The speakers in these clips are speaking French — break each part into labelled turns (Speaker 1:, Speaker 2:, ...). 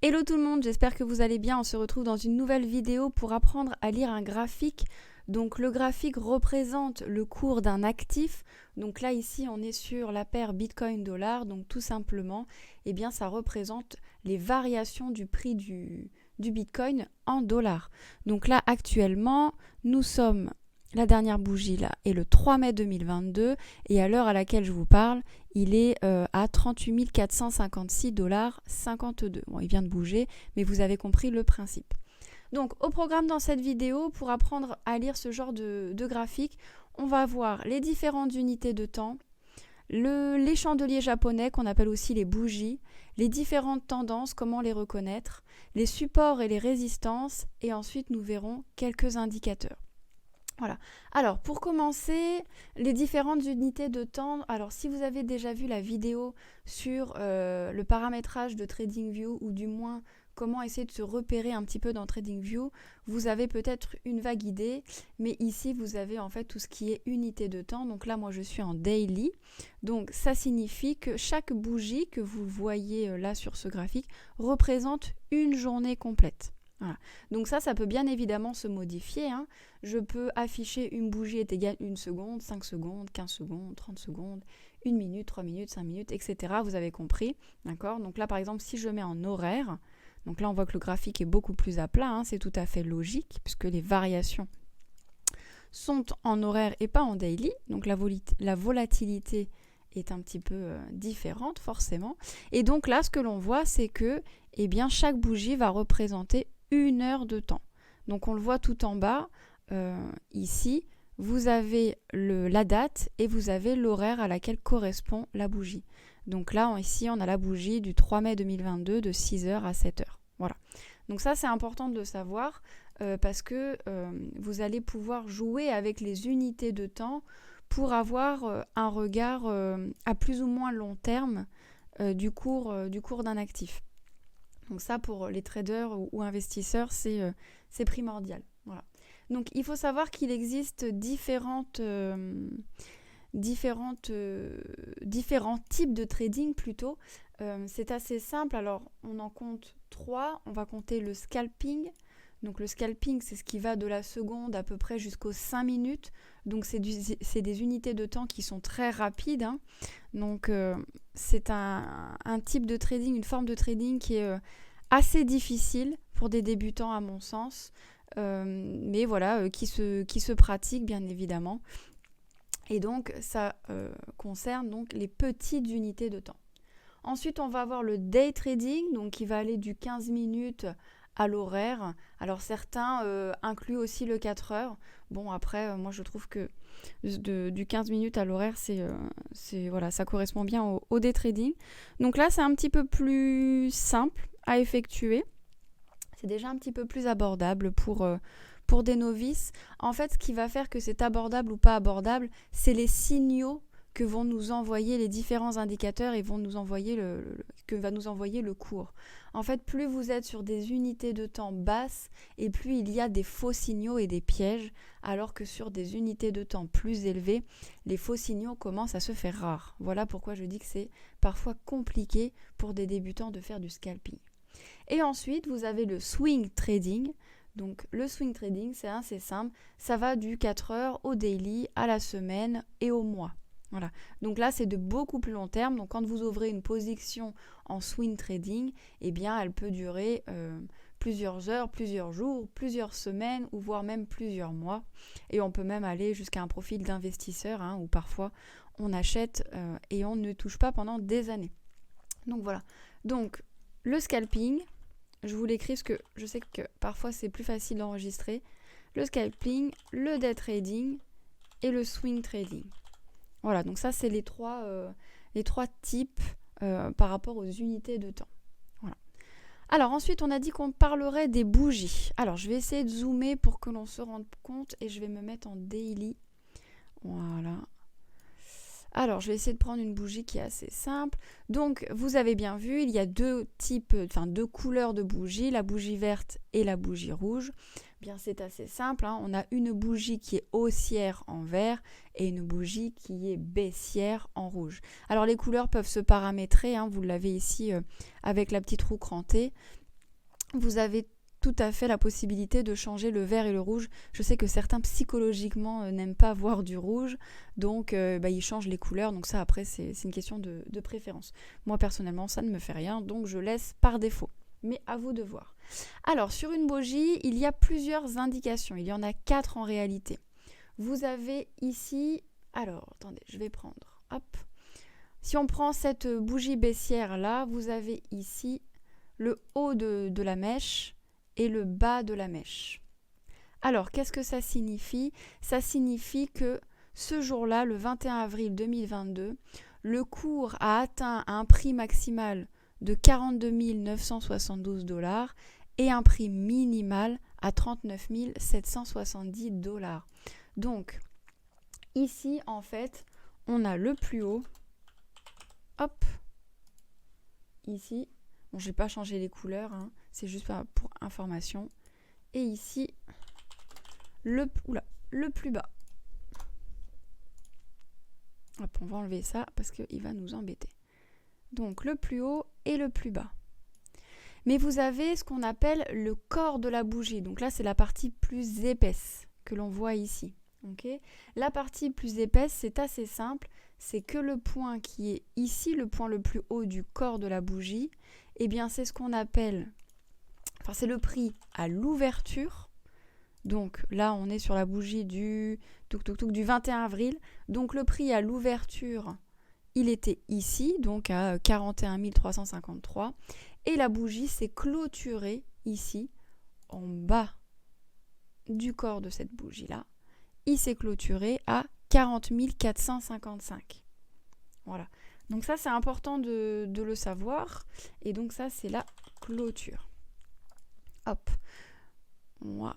Speaker 1: Hello tout le monde, j'espère que vous allez bien. On se retrouve dans une nouvelle vidéo pour apprendre à lire un graphique. Donc le graphique représente le cours d'un actif. Donc là ici on est sur la paire Bitcoin-dollar. Donc tout simplement, eh bien, ça représente les variations du prix du Bitcoin en dollars. Donc là actuellement nous sommes, la dernière bougie là est le 3 mai 2022 et à l'heure à laquelle je vous parle, il est à 38 456,52 $. Bon, il vient de bouger, mais vous avez compris le principe. Donc, au programme dans cette vidéo, pour apprendre à lire ce genre de graphique, on va voir les différentes unités de temps, les chandeliers japonais qu'on appelle aussi les bougies, les différentes tendances, comment les reconnaître, les supports et les résistances, et ensuite nous verrons quelques indicateurs. Voilà. Alors, pour commencer, les différentes unités de temps. Alors, si vous avez déjà vu la vidéo sur le paramétrage de TradingView, ou du moins comment essayer de se repérer un petit peu dans TradingView, vous avez peut-être une vague idée, mais ici, vous avez en fait tout ce qui est unité de temps. Donc là, moi, je suis en daily. Donc, ça signifie que chaque bougie que vous voyez là sur ce graphique représente une journée complète. Voilà. Donc ça peut bien évidemment se modifier. Je peux afficher une bougie est égale 1 seconde, 5 secondes, 15 secondes, 30 secondes, 1 minute, 3 minutes, 5 minutes, etc. Vous avez compris. D'accord ? Donc là, par exemple, si je mets en horaire, donc là, on voit que le graphique est beaucoup plus à plat. C'est tout à fait logique puisque les variations sont en horaire et pas en daily. Donc la volatilité est un petit peu différente forcément. Et donc là, ce que l'on voit, c'est que eh bien, chaque bougie va représenter 1 heure de temps. Donc on le voit tout en bas, ici, vous avez la date et vous avez l'horaire à laquelle correspond la bougie. Donc là, ici, on a la bougie du 3 mai 2022 de 6h à 7h. Voilà. Donc ça, c'est important de le savoir parce que vous allez pouvoir jouer avec les unités de temps pour avoir un regard à plus ou moins long terme du cours d'un actif. Donc ça, pour les traders ou investisseurs, c'est primordial. Voilà. Donc il faut savoir qu'il existe différents types de trading plutôt. C'est assez simple. Alors on en compte 3. On va compter le scalping. Donc le scalping, c'est ce qui va de la seconde à peu près jusqu'aux 5 minutes. Donc c'est des unités de temps qui sont très rapides. Donc c'est un type de trading, une forme de trading qui est assez difficile pour des débutants à mon sens. Mais voilà, qui se pratique bien évidemment. Et donc ça concerne donc les petites unités de temps. Ensuite, on va avoir le day trading, donc qui va aller du 15 minutes à l'horaire. Alors certains incluent aussi le 4 heures. Bon, après, moi je trouve que du 15 minutes à l'horaire, voilà, ça correspond bien au day trading. Donc là, c'est un petit peu plus simple à effectuer. C'est déjà un petit peu plus abordable pour des novices. En fait, ce qui va faire que c'est abordable ou pas abordable, c'est les signaux que vont nous envoyer les différents indicateurs et que va nous envoyer le cours. En fait, plus vous êtes sur des unités de temps basses et plus il y a des faux signaux et des pièges, alors que sur des unités de temps plus élevées, les faux signaux commencent à se faire rares. Voilà pourquoi je dis que c'est parfois compliqué pour des débutants de faire du scalping. Et ensuite, vous avez le swing trading. Donc le swing trading, c'est assez simple. Ça va du 4 heures au daily, à la semaine et au mois. Voilà. Donc là, c'est de beaucoup plus long terme. Donc quand vous ouvrez une position en swing trading, eh bien, elle peut durer plusieurs heures, plusieurs jours, plusieurs semaines ou voire même plusieurs mois. Et on peut même aller jusqu'à un profil d'investisseur où parfois on achète et on ne touche pas pendant des années. Donc voilà. Donc le scalping, je vous l'écris parce que je sais que parfois c'est plus facile d'enregistrer. Le scalping, le day trading et le swing trading. Voilà, donc ça c'est les trois types par rapport aux unités de temps. Voilà. Alors ensuite on a dit qu'on parlerait des bougies. Alors je vais essayer de zoomer pour que l'on se rende compte et je vais me mettre en daily. Voilà. Alors, je vais essayer de prendre une bougie qui est assez simple. Donc, vous avez bien vu, il y a deux couleurs de bougies, la bougie verte et la bougie rouge. Bien, c'est assez simple. On a une bougie qui est haussière en vert et une bougie qui est baissière en rouge. Alors, les couleurs peuvent se paramétrer. Vous l'avez ici avec la petite roue crantée. vous avez tout à fait la possibilité de changer le vert et le rouge. Je sais que certains psychologiquement n'aiment pas voir du rouge, donc ils changent les couleurs. Donc ça après c'est une question de préférence. Moi personnellement ça ne me fait rien, donc je laisse par défaut. Mais à vous de voir. Alors sur une bougie, il y a plusieurs indications. Il y en a 4 en réalité. Vous avez ici, alors attendez, je vais prendre, hop. Si on prend cette bougie baissière là, vous avez ici le haut de la mèche et le bas de la mèche. Alors, qu'est-ce que ça signifie ? Ça signifie que ce jour-là, le 21 avril 2022, le cours a atteint un prix maximal de 42 972 $ et un prix minimal à 39 770 $. Donc, ici, en fait, on a le plus haut. Hop, ici. Bon, je n'ai pas changé les couleurs, hein, c'est juste pour information. Et ici, le plus bas. Hop, on va enlever ça parce qu'il va nous embêter. Donc, le plus haut et le plus bas. Mais vous avez ce qu'on appelle le corps de la bougie. Donc là, c'est la partie plus épaisse que l'on voit ici. Okay ? La partie plus épaisse, c'est assez simple. C'est que le point qui est ici, le point le plus haut du corps de la bougie, eh bien c'est ce qu'on appelle, enfin c'est le prix à l'ouverture. Donc là on est sur la bougie du 21 avril. Donc le prix à l'ouverture, il était ici, donc à 41 353. Et la bougie s'est clôturée ici, en bas du corps de cette bougie-là. Il s'est clôturé à 40 455. Voilà. Donc ça, c'est important de le savoir. Et donc ça, c'est la clôture. Hop. Voilà.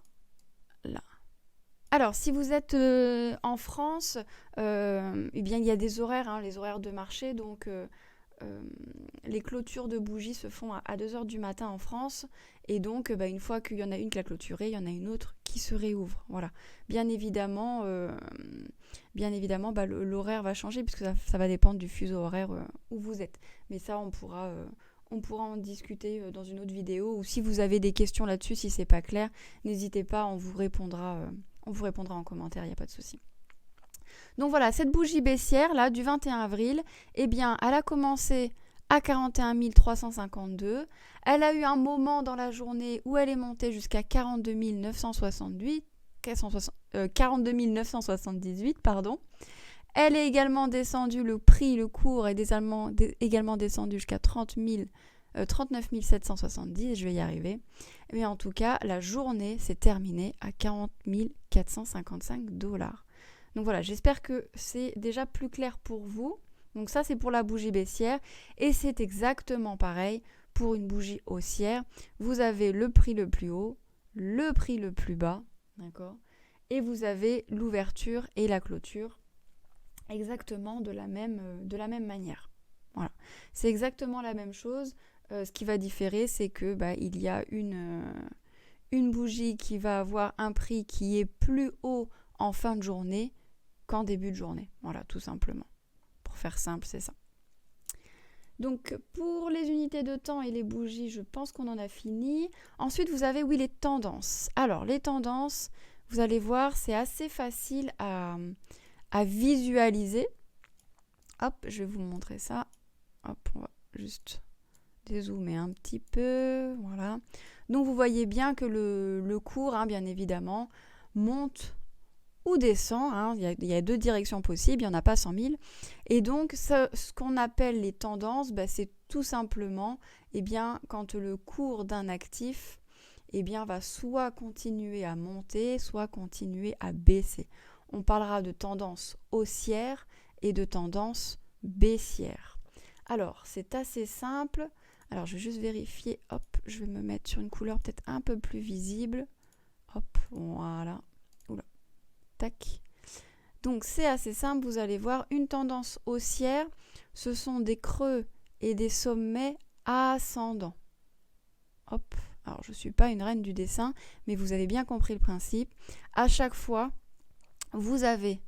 Speaker 1: Alors, si vous êtes en France, eh bien, il y a des horaires, hein, les horaires de marché. Donc, les clôtures de bougies se font à 2h du matin en France. Et donc, une fois qu'il y en a une qui a clôturé, il y en a une autre qui se réouvre. Voilà. Bien évidemment, l'horaire va changer puisque ça va dépendre du fuseau horaire où vous êtes. Mais ça, on pourra en discuter dans une autre vidéo. Ou si vous avez des questions là-dessus, si c'est pas clair, n'hésitez pas, on vous répondra en commentaire, il n'y a pas de souci. Donc voilà, cette bougie baissière là du 21 avril, eh bien, elle a commencé à 41 352. Elle a eu un moment dans la journée où elle est montée jusqu'à 42 978. Elle est également descendue, le cours est également descendu jusqu'à 39 770, je vais y arriver. Mais en tout cas, la journée s'est terminée à 40 455 $. Donc voilà, j'espère que c'est déjà plus clair pour vous. Donc ça, c'est pour la bougie baissière. Et c'est exactement pareil pour une bougie haussière. Vous avez le prix le plus haut, le prix le plus bas, d'accord ? Et vous avez l'ouverture et la clôture exactement de la même manière. Voilà, c'est exactement la même chose. Ce qui va différer, c'est que il y a une bougie qui va avoir un prix qui est plus haut en fin de journée qu'en début de journée. Voilà, tout simplement. Pour faire simple, c'est ça. Donc, pour les unités de temps et les bougies, je pense qu'on en a fini. Ensuite, vous avez, les tendances. Alors, les tendances, vous allez voir, c'est assez facile à visualiser. Hop, je vais vous montrer ça. Hop, on va juste dézoomer un petit peu. Voilà. Donc, vous voyez bien que le cours, bien évidemment, monte ou descend. Il y a 2 directions possibles, il n'y en a pas 100 000. Et donc, ce qu'on appelle les tendances, c'est tout simplement quand le cours d'un actif va soit continuer à monter, soit continuer à baisser. On parlera de tendance haussière et de tendance baissière. Alors, c'est assez simple. Alors, je vais juste vérifier. Hop, je vais me mettre sur une couleur peut-être un peu plus visible. Hop, voilà. Oula. Tac. Donc, c'est assez simple. Vous allez voir une tendance haussière. Ce sont des creux et des sommets ascendants. Hop. Alors, je ne suis pas une reine du dessin, mais vous avez bien compris le principe. À chaque fois, vous avez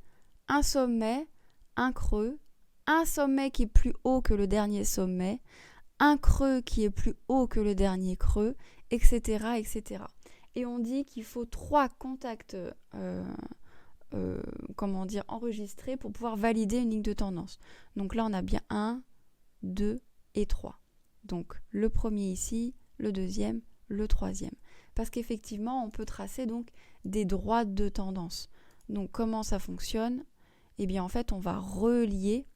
Speaker 1: un sommet, un creux, un sommet qui est plus haut que le dernier sommet, un creux qui est plus haut que le dernier creux etc., etc. Et on dit qu'il faut 3 contacts enregistrés pour pouvoir valider une ligne de tendance. Donc là, on a bien 1, 2 et 3. Donc le premier ici, le deuxième, le troisième. Parce qu'effectivement, on peut tracer donc des droites de tendance. Donc comment ça fonctionne ? Eh bien en fait, on va relier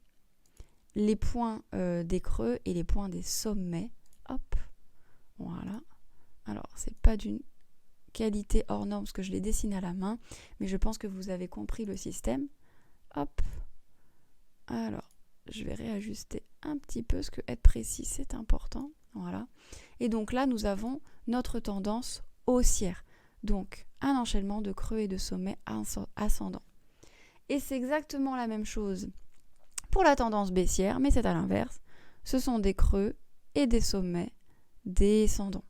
Speaker 1: les points des creux et les points des sommets. Hop, voilà. Alors, c'est pas d'une qualité hors norme parce que je l'ai dessiné à la main, mais je pense que vous avez compris le système. Hop. Alors, je vais réajuster un petit peu parce que être précis, c'est important. Voilà. Et donc là, nous avons notre tendance haussière. Donc, un enchaînement de creux et de sommets ascendants. Et c'est exactement la même chose pour la tendance baissière, mais c'est à l'inverse. Ce sont des creux et des sommets descendants.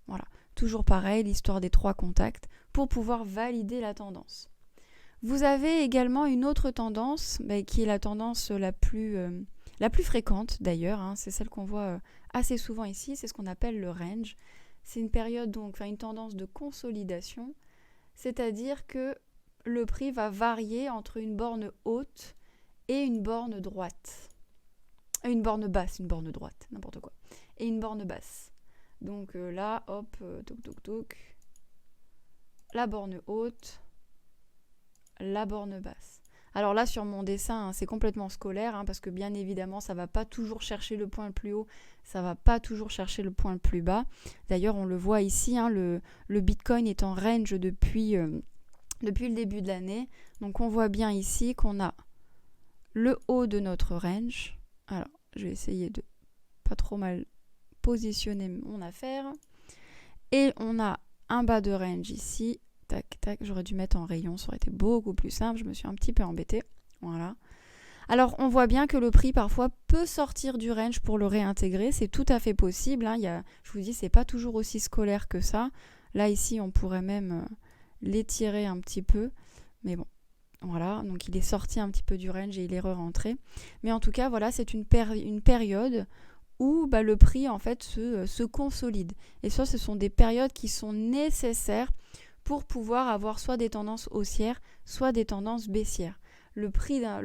Speaker 1: Voilà. Toujours pareil, l'histoire des 3 contacts pour pouvoir valider la tendance. Vous avez également une autre tendance, qui est la tendance la plus fréquente d'ailleurs, hein, c'est celle qu'on voit assez souvent ici, c'est ce qu'on appelle le range. C'est une période, une tendance de consolidation, c'est-à-dire que le prix va varier entre une borne haute et une borne droite. Une borne basse, une borne droite, n'importe quoi. Et une borne basse. Donc là, hop, toc. La borne haute, la borne basse. Alors là, sur mon dessin, hein, c'est complètement scolaire, hein, parce que bien évidemment, ça ne va pas toujours chercher le point le plus haut, ça ne va pas toujours chercher le point le plus bas. D'ailleurs, on le voit ici, hein, le Bitcoin est en range depuis le début de l'année. Donc on voit bien ici qu'on a le haut de notre range. Alors, je vais essayer de pas trop mal positionner mon affaire. Et on a un bas de range ici. Tac, tac, j'aurais dû mettre en rayon, ça aurait été beaucoup plus simple. Je me suis un petit peu embêtée. Voilà. Alors, on voit bien que le prix, parfois, peut sortir du range pour le réintégrer. C'est tout à fait possible. Hein. Je vous dis, c'est pas toujours aussi scolaire que ça. Là, ici, on pourrait même l'étirer un petit peu. Mais bon, voilà. Donc, il est sorti un petit peu du range et il est re-rentré. Mais en tout cas, voilà, c'est une période où le prix, en fait, se consolide. Et ça, ce sont des périodes qui sont nécessaires pour pouvoir avoir soit des tendances haussières, soit des tendances baissières. Le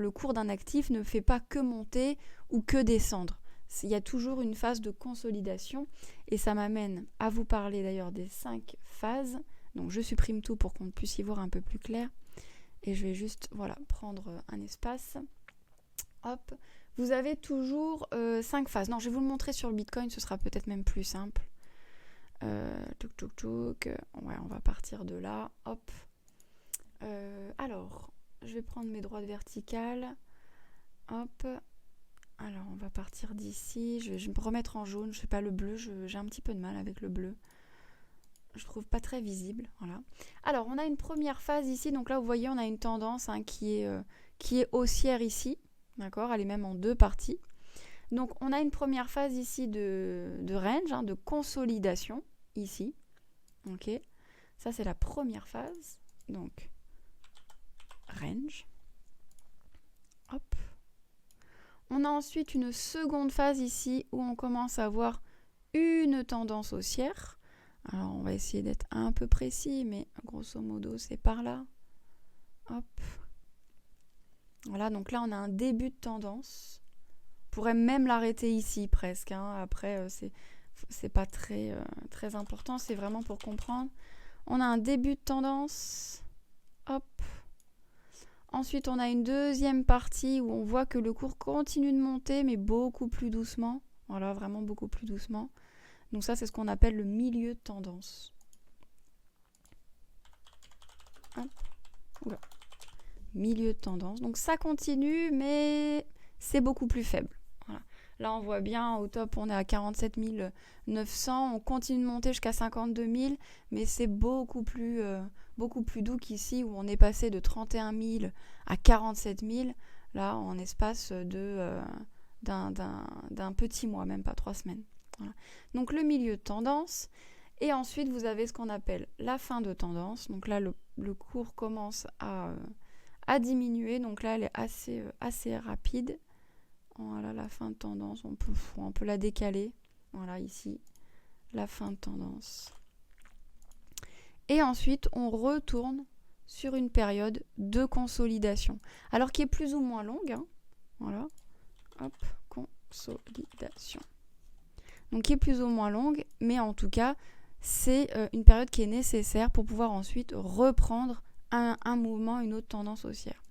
Speaker 1: cours d'un actif ne fait pas que monter ou que descendre. Il y a toujours une phase de consolidation et ça m'amène à vous parler d'ailleurs des 5 phases. Donc je supprime tout pour qu'on puisse y voir un peu plus clair. Et je vais juste prendre un espace. Hop. Vous avez toujours 5 phases. Non, je vais vous le montrer sur le Bitcoin, ce sera peut-être même plus simple. Ouais, on va partir de là. Hop. Alors, je vais prendre mes droites verticales. Hop. Alors, on va partir d'ici. Je vais me remettre en jaune. Je sais pas, le bleu, j'ai un petit peu de mal avec le bleu. Je trouve pas très visible. Voilà. Alors, on a une première phase ici. Donc là, vous voyez, on a une tendance qui est haussière ici. D'accord ? Elle est même en 2 parties. Donc, on a une première phase ici de range, de consolidation. Ici, ok, ça c'est la première phase, donc range, hop. On a ensuite une seconde phase ici où on commence à avoir une tendance haussière. Alors on va essayer d'être un peu précis, mais grosso modo c'est par là, hop. Voilà, donc là on a un début de tendance. On pourrait même l'arrêter ici presque, hein. Après c'est pas très important, c'est vraiment pour comprendre. On a un début de tendance, hop. Ensuite, on a une deuxième partie où on voit que le cours continue de monter, mais beaucoup plus doucement. Voilà, vraiment beaucoup plus doucement. Donc ça, c'est ce qu'on appelle le milieu de tendance. Hop. Oula. Milieu de tendance. Donc ça continue, mais c'est beaucoup plus faible. Voilà. Là, on voit bien, au top, on est à 47 900. On continue de monter jusqu'à 52 000, mais c'est beaucoup plus doux qu'ici, où on est passé de 31 000 à 47 000, là, en espace d'un petit mois, même pas 3 semaines. Voilà. Donc, le milieu de tendance. Et ensuite, vous avez ce qu'on appelle la fin de tendance. Donc là, le cours commence à diminuer. Donc là, elle est assez rapide. Voilà, la fin de tendance, on peut la décaler. Voilà, ici, la fin de tendance. Et ensuite, on retourne sur une période de consolidation. Alors qui est plus ou moins longue. Hein. Voilà. Hop, consolidation. Donc qui est plus ou moins longue, mais en tout cas, c'est une période qui est nécessaire pour pouvoir ensuite reprendre un mouvement, une autre tendance haussière.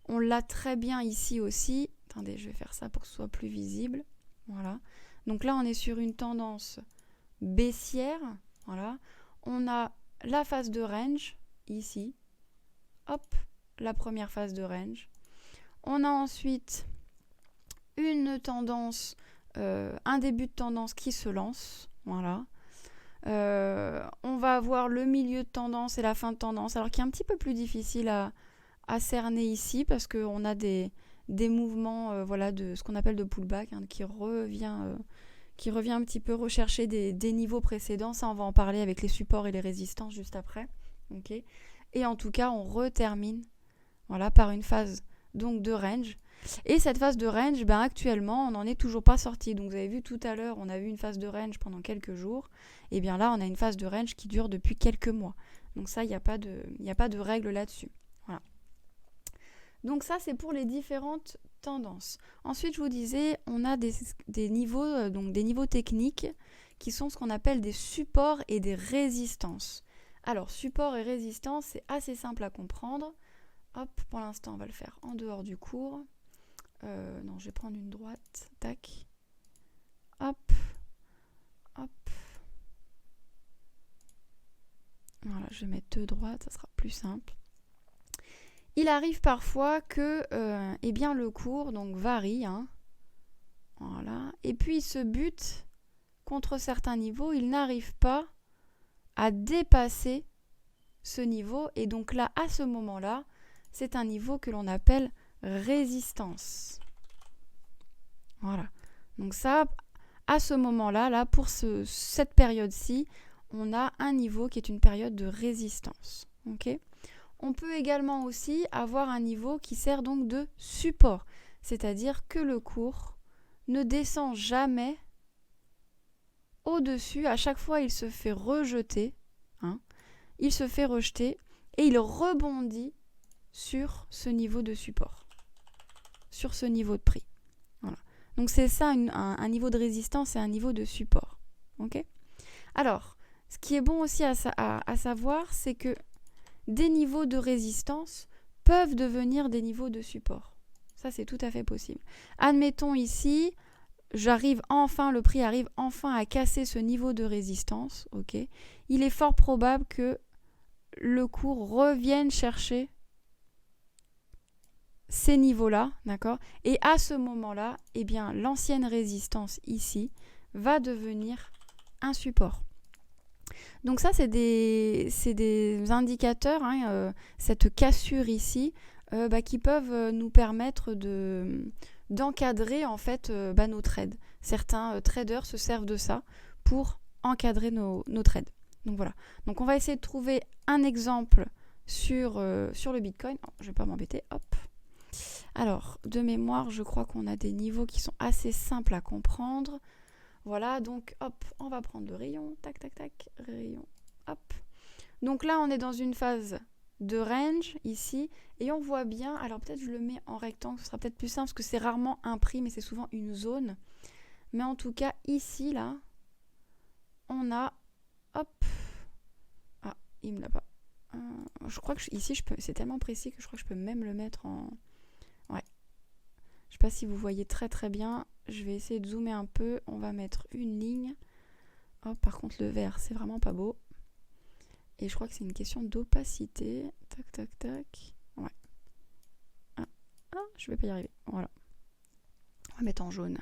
Speaker 1: On l'a très bien ici aussi. Attendez, je vais faire ça pour que ce soit plus visible. Voilà. Donc là, on est sur une tendance baissière. Voilà. On a la phase de range, ici. Hop, la première phase de range. On a ensuite une tendance, un début de tendance qui se lance. Voilà. On va avoir le milieu de tendance et la fin de tendance, alors qui est un petit peu plus difficile à cerner ici parce qu'on a des mouvements voilà, de ce qu'on appelle de pullback hein, qui revient un petit peu rechercher des niveaux précédents. Ça, on va en parler avec les supports et les résistances juste après. Okay. Et en tout cas, on retermine voilà, par une phase donc, de range. Et cette phase de range, ben, actuellement, on n'en est toujours pas sorti. Donc vous avez vu tout à l'heure, on a eu une phase de range pendant quelques jours. Et bien là, on a une phase de range qui dure depuis quelques mois. Donc ça, il n'y a pas de règle là-dessus. Voilà. Donc ça, c'est pour les différentes tendances. Ensuite, je vous disais, on a des niveaux, donc des niveaux techniques qui sont ce qu'on appelle des supports et des résistances. Alors, support et résistance, c'est assez simple à comprendre. Hop, pour l'instant, on va le faire en dehors du cours. Non, je vais prendre une droite. Tac. Hop. Hop. Voilà, je vais mettre deux droites, ça sera plus simple. Il arrive parfois que eh bien, le cours donc, varie. Hein. Voilà. Et puis, il se bute contre certains niveaux. Il n'arrive pas à dépasser ce niveau. Et donc là, à ce moment-là, c'est un niveau que l'on appelle résistance. Voilà. Donc ça, à ce moment-là, là, pour cette période-ci, on a un niveau qui est une période de résistance. Okay. On peut également aussi avoir un niveau qui sert donc de support, c'est-à-dire que le cours ne descend jamais au-dessus. À chaque fois, il se fait rejeter. Hein, il se fait rejeter et il rebondit sur ce niveau de support, sur ce niveau de prix. Voilà. Donc c'est ça un niveau de résistance et un niveau de support. Okay. Alors, ce qui est bon aussi à savoir, c'est que des niveaux de résistance peuvent devenir des niveaux de support. Ça, c'est tout à fait possible. Admettons ici, le prix arrive enfin à casser ce niveau de résistance. Okay. Il est fort probable que le cours revienne chercher ces niveaux-là, d'accord ? Et à ce moment-là, eh bien, l'ancienne résistance ici va devenir un support. Donc ça, c'est des indicateurs, hein, cette cassure ici, qui peuvent nous permettre d'encadrer en fait nos trades. Certains traders se servent de ça pour encadrer nos trades. Donc voilà. Donc on va essayer de trouver un exemple sur le Bitcoin. Oh, je ne vais pas m'embêter. Hop. Alors, de mémoire, je crois qu'on a des niveaux qui sont assez simples à comprendre. Voilà, donc hop, on va prendre le rayon, tac, tac, tac, rayon, hop. Donc là, on est dans une phase de range, ici, et on voit bien, alors peut-être je le mets en rectangle, ce sera peut-être plus simple, parce que c'est rarement un prix, mais c'est souvent une zone. Mais en tout cas, ici, là, on a, hop, ah, il me l'a pas. Je crois que ici, c'est tellement précis que je crois que je peux même le mettre en... Ouais. Je sais pas si vous voyez très très bien. Je vais essayer de zoomer un peu. On va mettre une ligne. Oh, par contre, le vert, c'est vraiment pas beau. Et je crois que c'est une question d'opacité. Tac, tac, tac. Ouais. Je vais pas y arriver. Voilà. On va mettre en jaune.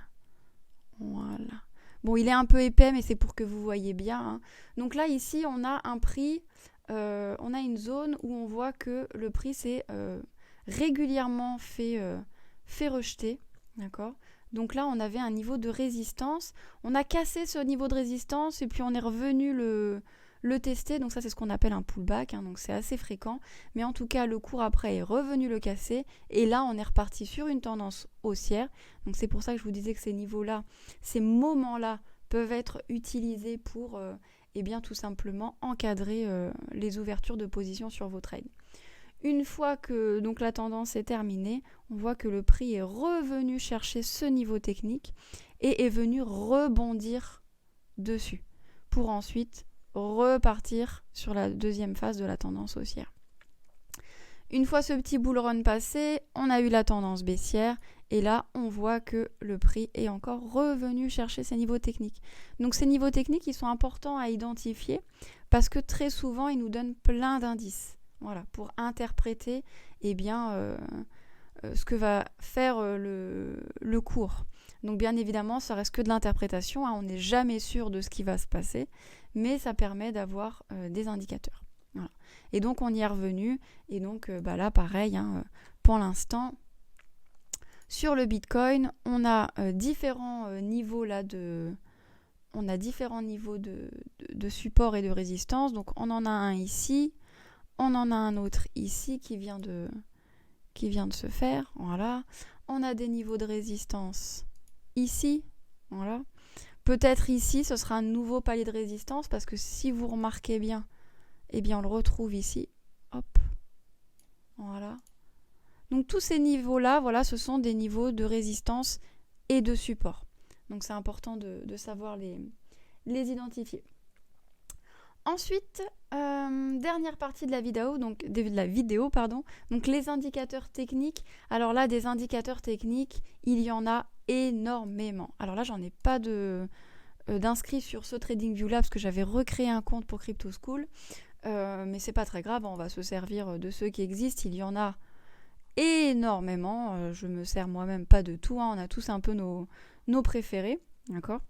Speaker 1: Voilà. Bon, il est un peu épais, mais c'est pour que vous voyez bien. Hein. Donc là, ici, on a un prix. On a une zone où on voit que le prix s'est régulièrement fait rejeter. D'accord ? Donc là, on avait un niveau de résistance. On a cassé ce niveau de résistance et puis on est revenu le tester. Donc ça, c'est ce qu'on appelle un pullback. Hein, donc c'est assez fréquent. Mais en tout cas, le cours après est revenu le casser. Et là, on est reparti sur une tendance haussière. Donc c'est pour ça que je vous disais que ces niveaux-là, ces moments-là peuvent être utilisés pour et bien tout simplement encadrer les ouvertures de position sur vos trades. Une fois que donc la tendance est terminée, on voit que le prix est revenu chercher ce niveau technique et est venu rebondir dessus pour ensuite repartir sur la deuxième phase de la tendance haussière. Une fois ce petit bull run passé, on a eu la tendance baissière et là on voit que le prix est encore revenu chercher ses niveaux techniques. Donc ces niveaux techniques, ils sont importants à identifier parce que très souvent ils nous donnent plein d'indices. Voilà, pour interpréter ce que va faire le cours. Donc bien évidemment, ça reste que de l'interprétation, hein, on n'est jamais sûr de ce qui va se passer, mais ça permet d'avoir des indicateurs. Voilà. Et donc on y est revenu, et donc là pareil, hein, pour l'instant, sur le Bitcoin, on a différents niveaux là de support et de résistance. Donc on en a un ici, on en a un autre ici qui vient de se faire. Voilà. On a des niveaux de résistance ici. Voilà. Peut-être ici, ce sera un nouveau palier de résistance parce que si vous remarquez bien, eh bien on le retrouve ici. Hop. Voilà. Donc tous ces niveaux-là, voilà, ce sont des niveaux de résistance et de support. Donc c'est important de savoir les identifier. Ensuite, dernière partie de la vidéo, donc les indicateurs techniques. Alors là, des indicateurs techniques, il y en a énormément. Alors là, j'en ai pas d'inscrits sur ce TradingView-là parce que j'avais recréé un compte pour Crypto School. Mais c'est pas très grave, on va se servir de ceux qui existent. Il y en a énormément. Je me sers moi-même pas de tout. Hein. On a tous un peu nos préférés, d'accord ?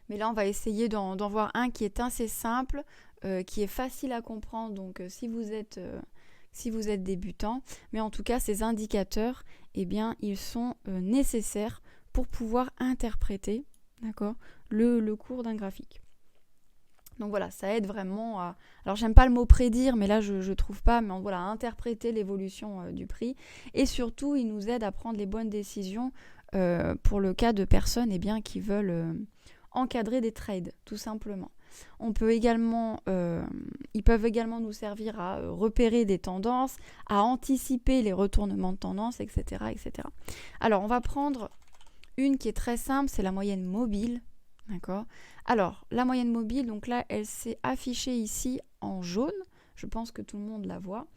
Speaker 1: Mais là, on va essayer d'en voir un qui est assez simple, qui est facile à comprendre. Donc, si vous êtes débutant, mais en tout cas, ces indicateurs, eh bien, ils sont nécessaires pour pouvoir interpréter, d'accord, le cours d'un graphique. Donc voilà, ça aide vraiment à... Alors, j'aime pas le mot prédire, mais là, je trouve pas, mais voilà, à interpréter l'évolution du prix. Et surtout, il nous aide à prendre les bonnes décisions pour le cas de personnes qui veulent... encadrer des trades, tout simplement. Ils peuvent également nous servir à repérer des tendances, à anticiper les retournements de tendance, etc., etc. Alors, on va prendre une qui est très simple, c'est la moyenne mobile. D'accord ? Alors, la moyenne mobile, donc là, elle s'est affichée ici en jaune. Je pense que tout le monde la voit.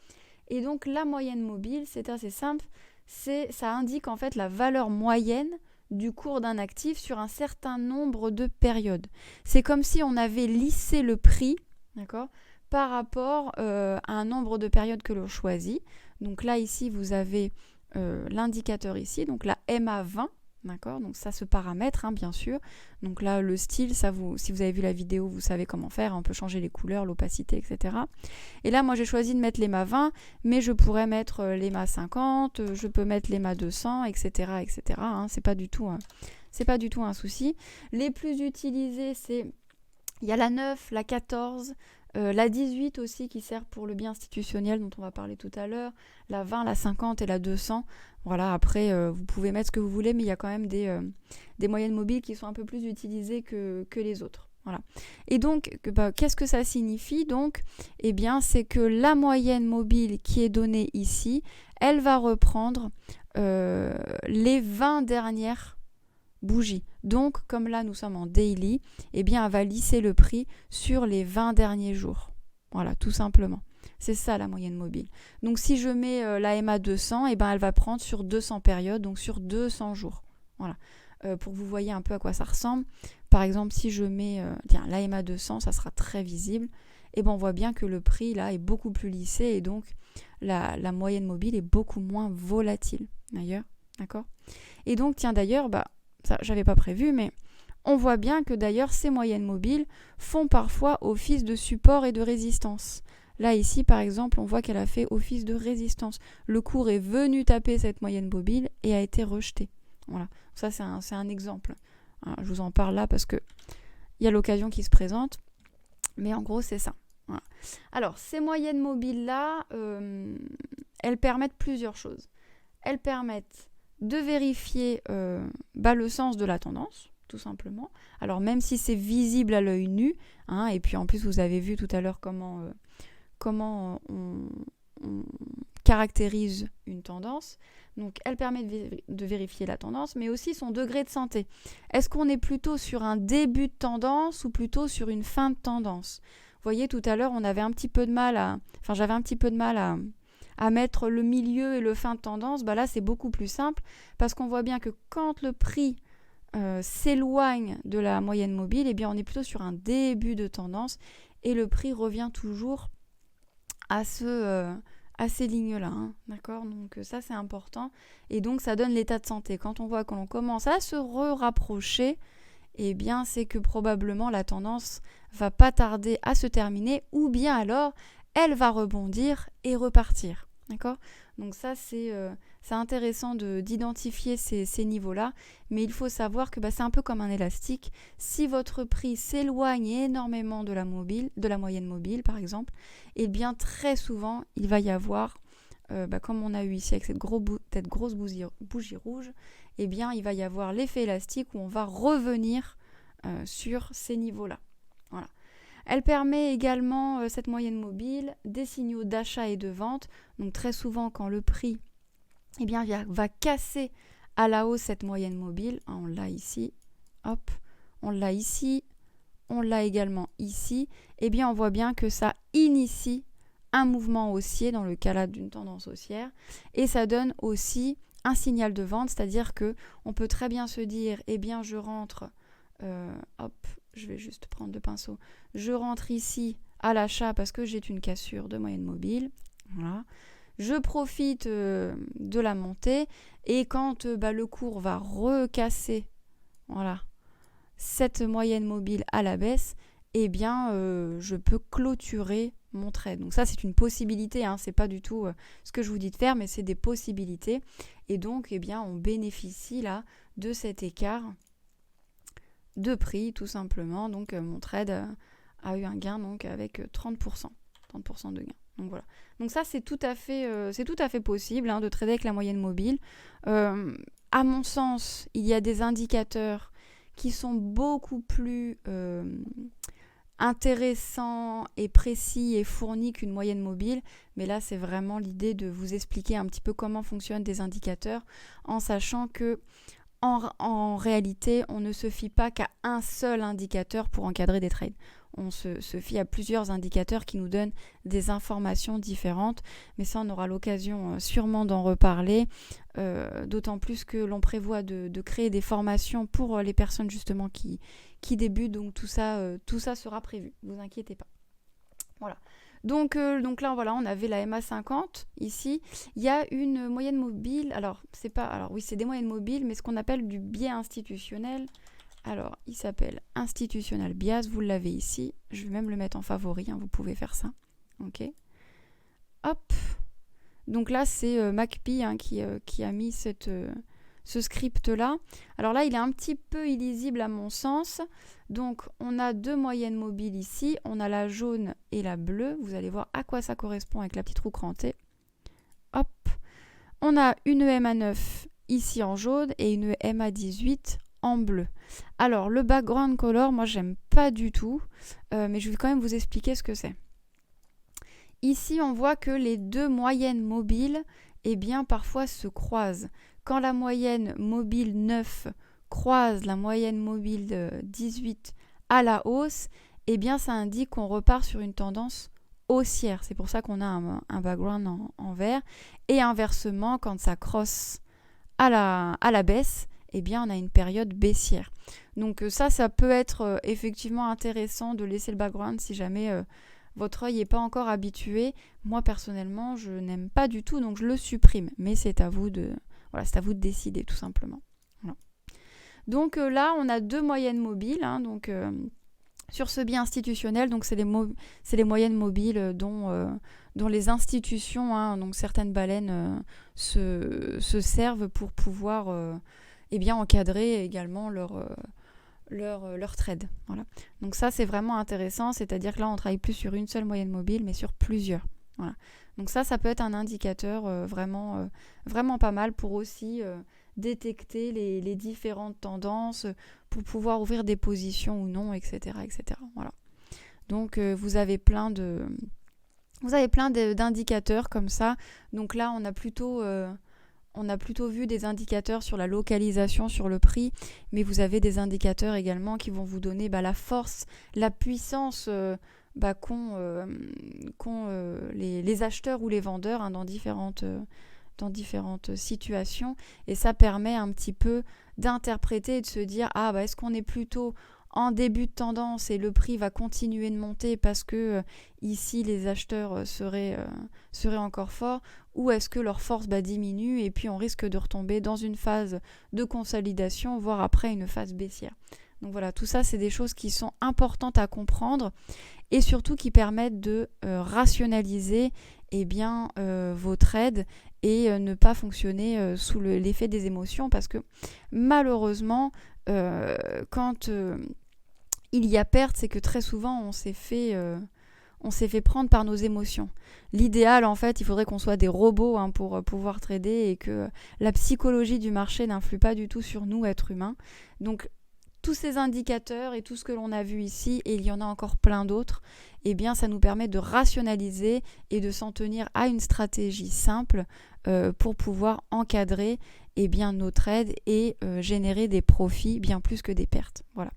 Speaker 1: Et donc, la moyenne mobile, c'est assez simple. Ça indique en fait la valeur moyenne du cours d'un actif sur un certain nombre de périodes. C'est comme si on avait lissé le prix, d'accord, par rapport à un nombre de périodes que l'on choisit. Donc là, ici, vous avez l'indicateur ici, donc la MA20, d'accord, donc ça se paramètre, hein, bien sûr. Donc là, le style, si vous avez vu la vidéo, vous savez comment faire, on peut changer les couleurs, l'opacité, etc. Et là, moi, j'ai choisi de mettre les MA 20, mais je pourrais mettre les MA 50, je peux mettre les MA 200, etc., etc. Hein, c'est pas du tout un souci. Les plus utilisés, il y a la 9, la 14, la 18 aussi qui sert pour le biais institutionnel dont on va parler tout à l'heure, la 20, la 50 et la 200. Voilà, après, vous pouvez mettre ce que vous voulez, mais il y a quand même des moyennes mobiles qui sont un peu plus utilisées que les autres. Voilà. Et donc, qu'est-ce que ça signifie donc ? Eh bien, c'est que la moyenne mobile qui est donnée ici, elle va reprendre les 20 dernières bougies. Donc, comme là, nous sommes en daily, eh bien, elle va lisser le prix sur les 20 derniers jours. Voilà, tout simplement. C'est ça la moyenne mobile. Donc si je mets la MA 200, eh ben, elle va prendre sur 200 périodes, donc sur 200 jours. Voilà. Pour que vous voyez un peu à quoi ça ressemble. Par exemple, si je mets la MA 200, ça sera très visible. Et ben, on voit bien que le prix là est beaucoup plus lissé et donc la moyenne mobile est beaucoup moins volatile. D'ailleurs, d'accord ? Et donc, d'ailleurs, ça j'avais pas prévu, mais on voit bien que d'ailleurs ces moyennes mobiles font parfois office de support et de résistance. Là, ici, par exemple, on voit qu'elle a fait office de résistance. Le cours est venu taper cette moyenne mobile et a été rejeté. Voilà. Ça, c'est un exemple. Je vous en parle là parce qu'il y a l'occasion qui se présente. Mais en gros, c'est ça. Voilà. Alors, ces moyennes mobiles-là, elles permettent plusieurs choses. Elles permettent de vérifier le sens de la tendance, tout simplement. Alors même si c'est visible à l'œil nu, hein, et puis en plus vous avez vu tout à l'heure comment on caractérise une tendance. Donc elle permet de vérifier la tendance, mais aussi son degré de santé. Est-ce qu'on est plutôt sur un début de tendance ou plutôt sur une fin de tendance ? Vous voyez, tout à l'heure, j'avais un petit peu de mal à mettre le milieu et le fin de tendance. Là, c'est beaucoup plus simple parce qu'on voit bien que quand le prix s'éloigne de la moyenne mobile, eh bien, on est plutôt sur un début de tendance et le prix revient toujours à ces lignes-là. Hein, d'accord ? Donc ça, c'est important. Et donc, ça donne l'état de santé. Quand on voit que l'on commence à se rapprocher, eh bien, c'est que probablement la tendance va pas tarder à se terminer ou bien alors, elle va rebondir et repartir. D'accord ? Donc ça, c'est intéressant d'identifier ces niveaux-là, mais il faut savoir que c'est un peu comme un élastique. Si votre prix s'éloigne énormément de la moyenne mobile, par exemple, eh bien très souvent, il va y avoir, comme on a eu ici avec cette grosse bougie rouge, eh bien il va y avoir l'effet élastique où on va revenir sur ces niveaux-là. Voilà. Elle permet également, cette moyenne mobile, des signaux d'achat et de vente. Donc très souvent, quand le prix va casser à la hausse cette moyenne mobile, on l'a ici, hop, on l'a ici, on l'a également ici, eh bien on voit bien que ça initie un mouvement haussier dans le cas là d'une tendance haussière et ça donne aussi un signal de vente, c'est-à-dire que on peut très bien se dire, eh bien je rentre, je vais juste prendre le pinceau, je rentre ici à l'achat parce que j'ai une cassure de moyenne mobile, voilà. Je profite de la montée et quand le cours va recasser, voilà, cette moyenne mobile à la baisse, eh bien je peux clôturer mon trade. Donc ça c'est une possibilité, hein, c'est pas du tout ce que je vous dis de faire, mais c'est des possibilités. Et donc eh bien on bénéficie là de cet écart de prix tout simplement. Donc mon trade a eu un gain donc avec 30% de gain. Donc voilà. Donc ça c'est tout à fait possible hein, de trader avec la moyenne mobile. À mon sens, il y a des indicateurs qui sont beaucoup plus intéressants et précis et fournis qu'une moyenne mobile. Mais là, c'est vraiment l'idée de vous expliquer un petit peu comment fonctionnent des indicateurs en sachant que en réalité, on ne se fie pas qu'à un seul indicateur pour encadrer des trades. On se fie à plusieurs indicateurs qui nous donnent des informations différentes. Mais ça, on aura l'occasion sûrement d'en reparler. D'autant plus que l'on prévoit de créer des formations pour les personnes justement qui débutent. Donc tout ça sera prévu. Ne vous inquiétez pas. Voilà. Donc là, voilà, on avait la MA50 ici. Il y a une moyenne mobile. C'est des moyennes mobiles, mais ce qu'on appelle du biais institutionnel. Alors, il s'appelle Institutional Bias. Vous l'avez ici. Je vais même le mettre en favori. Hein, vous pouvez faire ça. Ok. Hop. Donc là, c'est MacPy hein, qui a mis ce script-là. Alors là, il est un petit peu illisible à mon sens. Donc, on a deux moyennes mobiles ici. On a la jaune et la bleue. Vous allez voir à quoi ça correspond avec la petite roue crantée. Hop. On a une MA9 ici en jaune et une MA18 en bleu. Alors, le background color, moi, j'aime pas du tout. Mais je vais quand même vous expliquer ce que c'est. Ici, on voit que les deux moyennes mobiles, eh bien, parfois se croisent. Quand la moyenne mobile 9 croise la moyenne mobile 18 à la hausse, eh bien, ça indique qu'on repart sur une tendance haussière. C'est pour ça qu'on a un background en vert. Et inversement, quand ça crosse à la baisse, eh bien, on a une période baissière. Donc ça peut être effectivement intéressant de laisser le background si jamais votre œil n'est pas encore habitué. Moi, personnellement, je n'aime pas du tout, donc je le supprime. Mais c'est à vous de décider, tout simplement. Voilà. Donc là, on a deux moyennes mobiles. Hein, donc sur ce biais institutionnel, donc c'est les moyennes mobiles dont les institutions, hein, donc certaines baleines, se servent pour pouvoir encadrer également leur trade. Voilà. Donc ça, c'est vraiment intéressant, c'est-à-dire que là, on ne travaille plus sur une seule moyenne mobile, mais sur plusieurs. Voilà. Donc ça peut être un indicateur vraiment pas mal pour aussi détecter les différentes tendances pour pouvoir ouvrir des positions ou non, etc. etc. Voilà. Donc vous avez plein d'indicateurs comme ça. Donc là, on a plutôt vu des indicateurs sur la localisation, sur le prix, mais vous avez des indicateurs également qui vont vous donner la force, la puissance qu'ont les acheteurs ou les vendeurs dans différentes situations. Et ça permet un petit peu d'interpréter et de se dire, est-ce qu'on est plutôt en début de tendance et le prix va continuer de monter parce que ici les acheteurs seraient encore forts, ou est-ce que leur force diminue et puis on risque de retomber dans une phase de consolidation, voire après une phase baissière. Donc voilà, tout ça c'est des choses qui sont importantes à comprendre et surtout qui permettent de rationaliser vos trades et ne pas fonctionner sous l'effet des émotions, parce que malheureusement quand il y a perte, c'est que très souvent on s'est fait prendre par nos émotions. L'idéal, en fait, il faudrait qu'on soit des robots pour pouvoir trader et que la psychologie du marché n'influe pas du tout sur nous, êtres humains. Donc, tous ces indicateurs et tout ce que l'on a vu ici, et il y en a encore plein d'autres, ça nous permet de rationaliser et de s'en tenir à une stratégie simple pour pouvoir encadrer nos trades et générer des profits bien plus que des pertes. Voilà.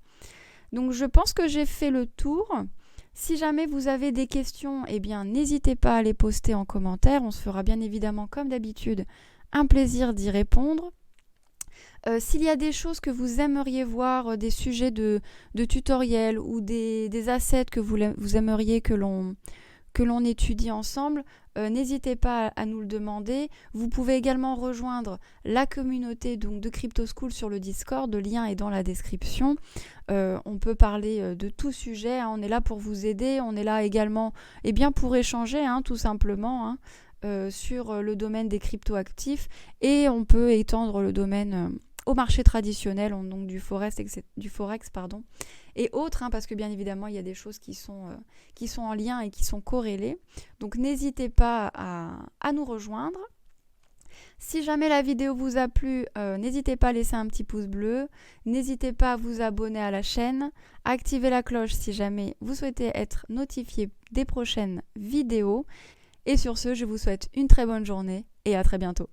Speaker 1: Donc je pense que j'ai fait le tour. Si jamais vous avez des questions, n'hésitez pas à les poster en commentaire. On se fera bien évidemment, comme d'habitude, un plaisir d'y répondre. S'il y a des choses que vous aimeriez voir, des sujets de tutoriels ou des assets que vous aimeriez que l'on étudie ensemble, n'hésitez pas à nous le demander. Vous pouvez également rejoindre la communauté de Crypto School sur le Discord. Le lien est dans la description. On peut parler de tout sujet. On est là pour vous aider. On est là également pour échanger, tout simplement, sur le domaine des crypto-actifs. Et on peut étendre le domaine au marché traditionnel, donc du forex, et autres, parce que bien évidemment, il y a des choses qui sont en lien et qui sont corrélées. Donc n'hésitez pas à nous rejoindre. Si jamais la vidéo vous a plu, n'hésitez pas à laisser un petit pouce bleu. N'hésitez pas à vous abonner à la chaîne. Activez la cloche si jamais vous souhaitez être notifié des prochaines vidéos. Et sur ce, je vous souhaite une très bonne journée et à très bientôt.